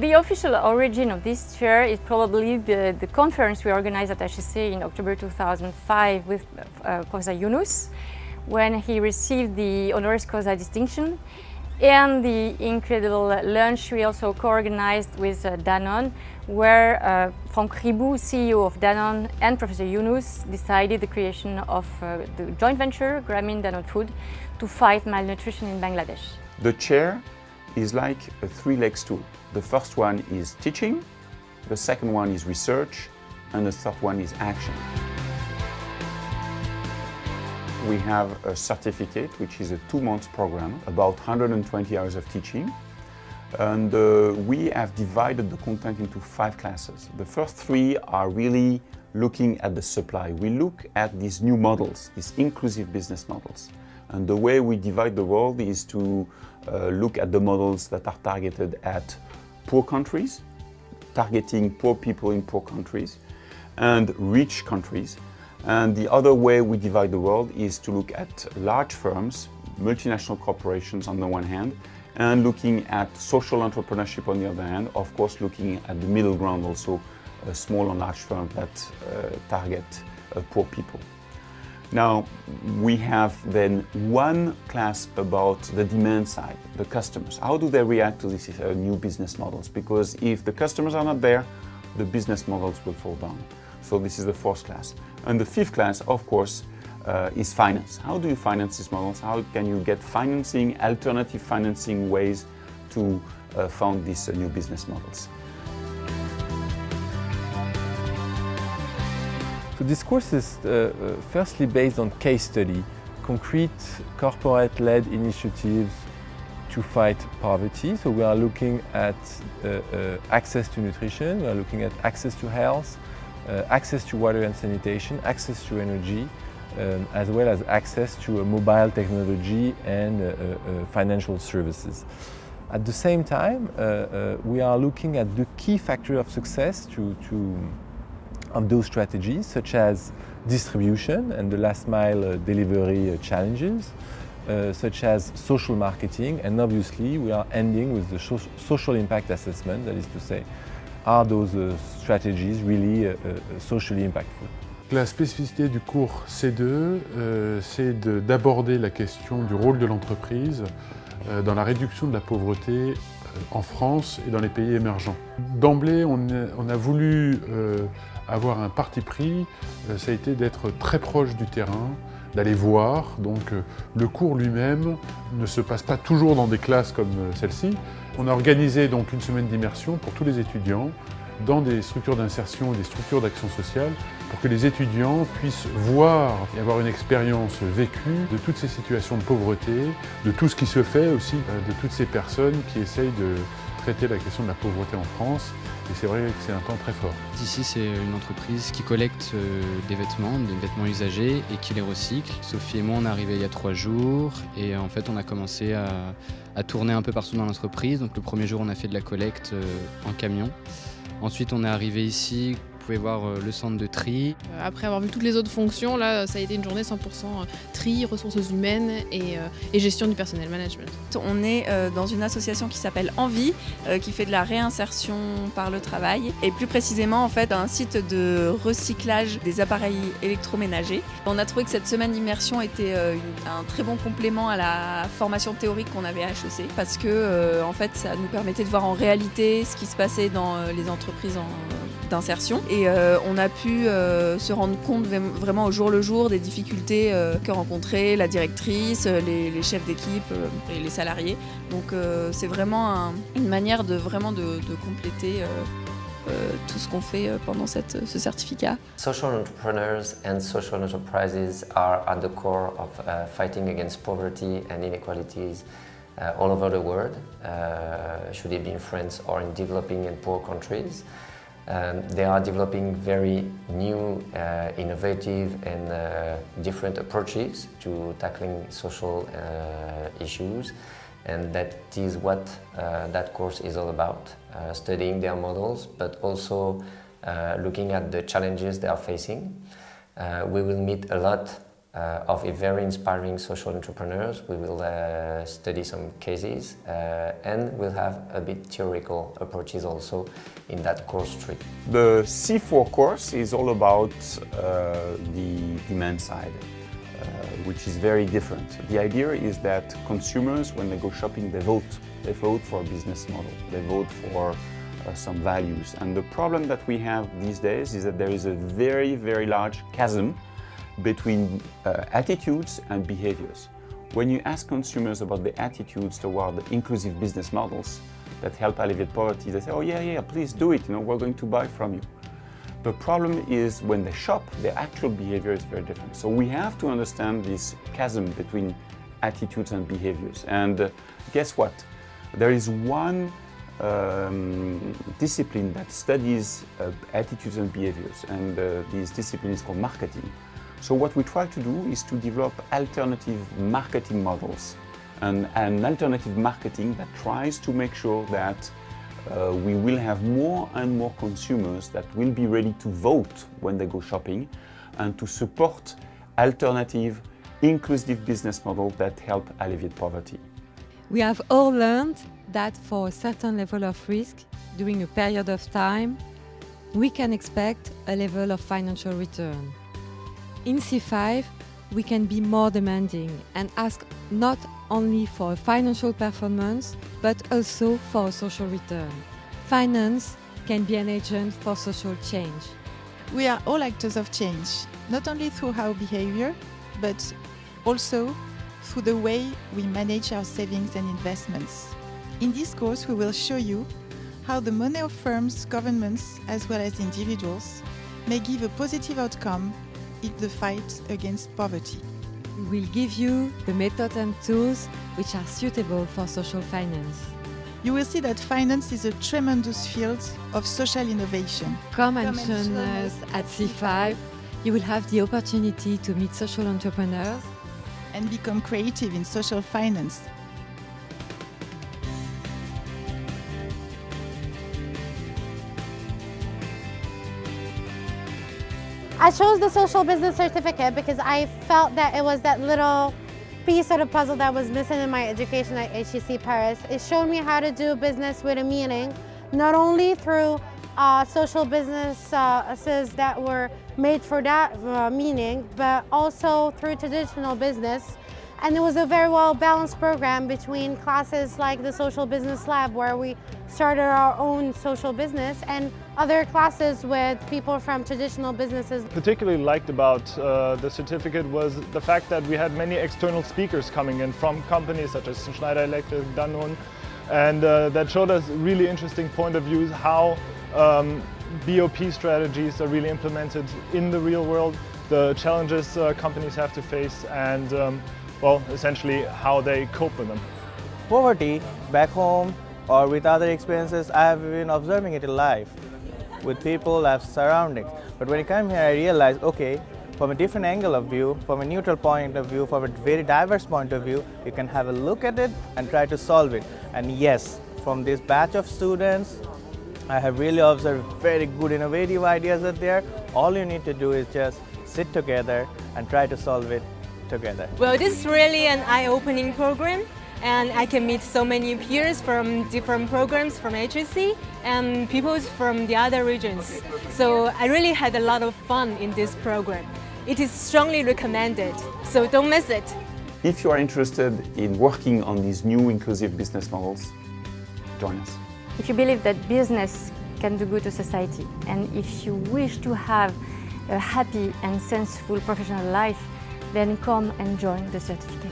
The official origin of this chair is probably the conference we organized at HEC in October 2005 with Professor Yunus, when he received the honoris causa distinction, and the incredible lunch we also co-organized with Danone, where Franck Ribou, CEO of Danone, and Professor Yunus decided the creation of the joint venture Grameen Danone Food to fight malnutrition in Bangladesh. The chair is like a three-leg stool. The first one is teaching, the second one is research, and the third one is action. We have a certificate, which is a 2-month program, about 120 hours of teaching. And we have divided the content into 5 classes. The first 3 are really looking at the supply. We look at these new models, these inclusive business models. And the way we divide the world is to look at the models that are targeted at poor countries, targeting poor people in poor countries, and rich countries. And the other way we divide the world is to look at large firms, multinational corporations on the one hand, and looking at social entrepreneurship on the other hand, of course looking at the middle ground also, small and large firms that target poor people. Now, we have then one class about the demand side, the customers. How do they react to these new business models? Because if the customers are not there, the business models will fall down. So this is the 4th class. And the 5th class, of course, is finance. How do you finance these models? How can you get financing, alternative financing ways to fund these new business models? So this course is firstly based on case study, concrete corporate-led initiatives to fight poverty. So we are looking at access to nutrition, we are looking at access to health, access to water and sanitation, access to energy, as well as access to mobile technology and financial services. At the same time, we are looking at the key factor of success of those strategies, such as distribution and the last mile delivery challenges, such as social marketing, and obviously we are ending with the social impact assessment, that is to say, are those strategies really socially impactful? La spécificité du cours C2, c'est d'aborder la question du rôle de l'entreprise dans la réduction de la pauvreté en France et dans les pays émergents. D'emblée, on a voulu avoir un parti pris, ça a été d'être très proche du terrain, d'aller voir. Donc le cours lui-même ne se passe pas toujours dans des classes comme celle-ci. On a organisé donc une semaine d'immersion pour tous les étudiants dans des structures d'insertion et des structures d'action sociale pour que les étudiants puissent voir et avoir une expérience vécue de toutes ces situations de pauvreté, de tout ce qui se fait aussi, de toutes ces personnes qui essayent de traiter la question de la pauvreté en France. Et c'est vrai que c'est un temps très fort. Ici, c'est une entreprise qui collecte des vêtements usagés et qui les recycle. Sophie et moi, on est arrivés il y a 3 jours et en fait, on a commencé à tourner un peu partout dans l'entreprise. Donc le premier jour, on a fait de la collecte en camion. Ensuite, on est arrivé ici. Vous pouvez voir le centre de tri. Après avoir vu toutes les autres fonctions, là, ça a été une journée 100% tri, ressources humaines et gestion du personnel management. On est dans une association qui s'appelle Envie, qui fait de la réinsertion par le travail et plus précisément en fait un site de recyclage des appareils électroménagers. On a trouvé que cette semaine d'immersion était un très bon complément à la formation théorique qu'on avait à HEC parce que en fait ça nous permettait de voir en réalité ce qui se passait dans les entreprises d'insertion. Et on a pu se rendre compte vraiment au jour le jour des difficultés que rencontraient la directrice, les chefs d'équipe et les salariés. Donc c'est vraiment une manière de compléter tout ce qu'on fait pendant ce certificat. Social entrepreneurs and social enterprises are at the core of fighting against poverty and inequalities all over the world, should it be in France or in developing and poor countries. They are developing very new, innovative and different approaches to tackling social issues, and that is what that course is all about, studying their models but also looking at the challenges they are facing. We will meet a lot of a very inspiring social entrepreneurs. We will study some cases and we'll have a bit theoretical approaches also in that course 3. The C4 course is all about the demand side, which is very different. The idea is that consumers, when they go shopping, they vote. They vote for a business model. They vote for some values. And the problem that we have these days is that there is a very, very large chasm between attitudes and behaviors. When you ask consumers about the attitudes toward the inclusive business models that help alleviate poverty, they say, oh yeah, please do it, we're going to buy from you. The problem is when they shop, their actual behavior is very different. So we have to understand this chasm between attitudes and behaviors. And guess what? There is one discipline that studies attitudes and behaviors, and this discipline is called marketing. So what we try to do is to develop alternative marketing models and an alternative marketing that tries to make sure that we will have more and more consumers that will be ready to vote when they go shopping and to support alternative, inclusive business models that help alleviate poverty. We have all learned that for a certain level of risk, during a period of time, we can expect a level of financial return. In C5, we can be more demanding and ask not only for a financial performance, but also for a social return. Finance can be an agent for social change. We are all actors of change, not only through our behavior, but also through the way we manage our savings and investments. In this course, we will show you how the money of firms, governments, as well as individuals may give a positive outcome in the fight against poverty. We will give you the methods and tools which are suitable for social finance. You will see that finance is a tremendous field of social innovation. Come and join us at C5. You will have the opportunity to meet social entrepreneurs and become creative in social finance. I chose the social business certificate because I felt that it was that little piece of the puzzle that was missing in my education at HEC Paris. It showed me how to do business with a meaning, not only through social businesses that were made for that meaning, but also through traditional business. And it was a very well balanced program between classes like the Social Business Lab, where we started our own social business, and other classes with people from traditional businesses. Particularly liked about the certificate was the fact that we had many external speakers coming in from companies such as Schneider Electric, Danone, and that showed us really interesting point of views how BOP strategies are really implemented in the real world, the challenges companies have to face, and well, essentially how they cope with them. Poverty back home or with other experiences, I have been observing it in life with people, I have surroundings. But when I come here, I realize, okay, from a different angle of view, from a neutral point of view, from a very diverse point of view, you can have a look at it and try to solve it. And yes, from this batch of students, I have really observed very good innovative ideas out there. All you need to do is just sit together and try to solve it together. Well, this is really an eye-opening program, and I can meet so many peers from different programs from HEC and people from the other regions. So I really had a lot of fun in this program. It is strongly recommended, so don't miss it. If you are interested in working on these new inclusive business models, join us. If you believe that business can do good to society, and if you wish to have a happy and sensible professional life, then come and join the certificate.